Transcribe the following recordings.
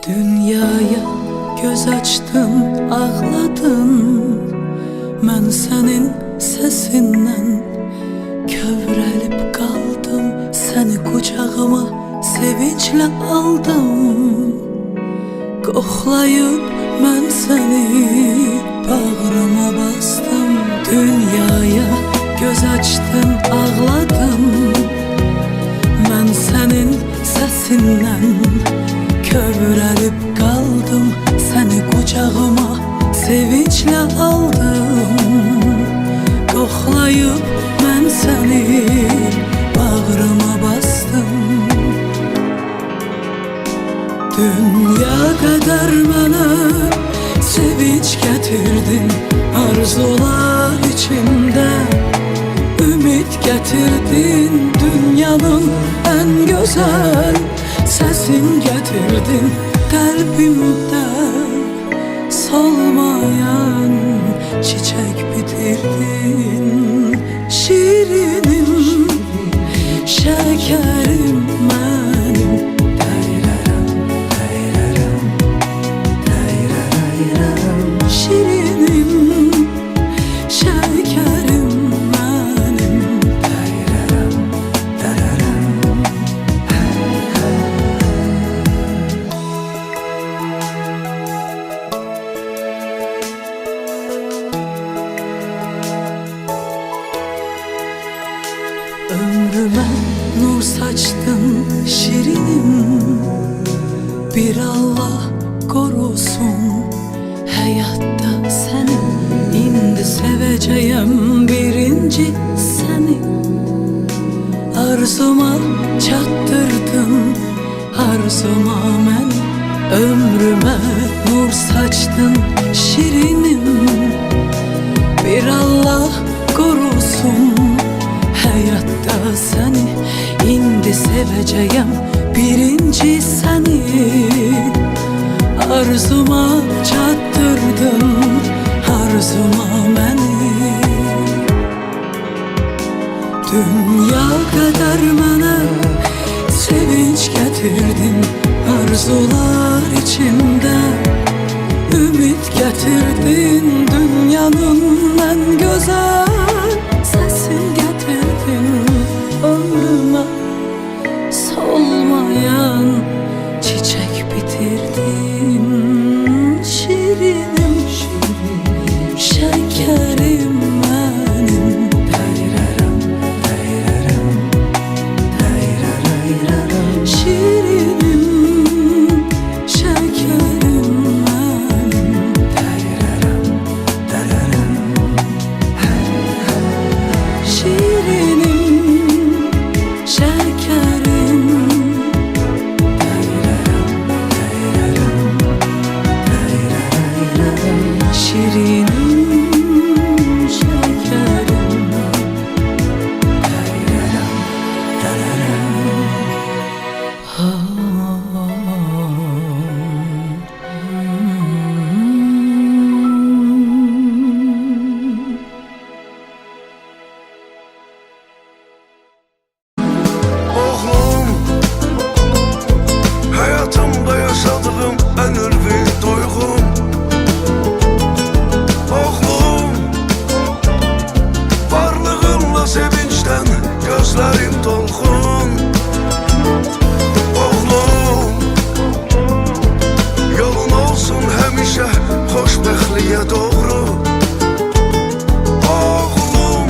Dünyaya göz açdın, ağladın. Mən sənin səsindən kövrəlib qaldım. Səni qucağıma sevinclə aldım. Qoxlayıb mən səni bağrıma bastım. Dünyaya göz açdın, ağladın. Mən sənin səsindən kövrəlib qaldım. Səni qucağıma sevinclə aldım. Qoxlayıb mən səni bağrıma bastım. Dünya qədər mənə sevinç gətirdin. Arzular içində ümid gətirdin. Dünyanın ən gözəl səsin gətirdin. Qəlbimdə solmayan çiçək bitirdin. Şirinim, şəkərim mənim. Şirinim, şəkərim mənim. Ömrümə nur saçdın şirinim. Bir Allah qorusun həyatda səni. İndi sevəcəyəm birinci səni. Arzuma çatdırdın, arzuma məni. Ömrümə nur saçdın şirinim. Bir Allah qorusun həyatda səni. İndi sevəcəyəm birinci səni. Arzuma çatdırdın, arzuma məni. Dünya qədər mənə sevinç gətirdin. Arzular içində ümid gətirdin. Dünyanın ən gözəl səsin gətirdin. Ömrümə solmayan çiçək bitirdin. Şirinim, şəkərim mənim. Şirinim, şəkərim mənim. Şirinim, şəkərim. Şirinim, şəkərim. Oğlum, hayatımda yaşadığım en ülvi duygum. Oğlum, varlığınla sevinçten gözlerim dolgun. Oğlum, yolun olsun həmişə xoşbəxtliyə doğru. Oğlum,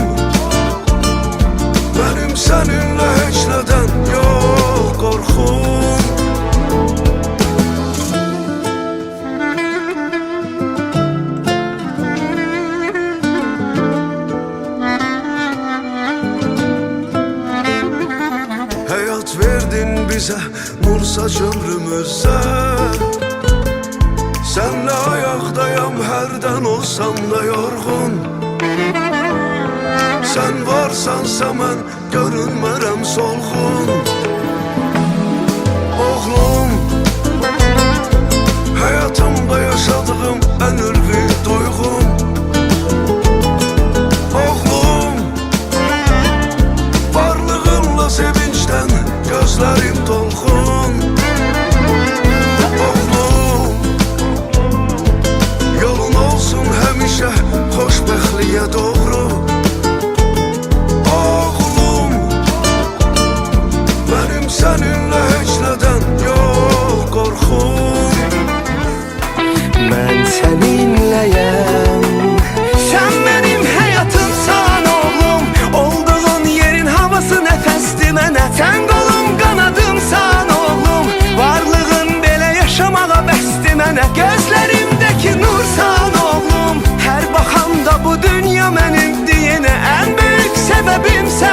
benim seninle heç nədən yox qorxum. Həyat verdin bizə nur saç ömrümüzə. Sənlə ayaqdayam, hərdən olsam da yorğun. Sen varsansa mən görünmərəm solğun. Oğlum, hayatımda yaşadığım en ülvi duygum. Oğlum, varlığınla sevinçten gözlerim dolgun. Oğlum, mənə gözlərimdəki nursan oğlum. Hər baxanda bu dünya mənimdir yenə, ən böyük səbəbim sən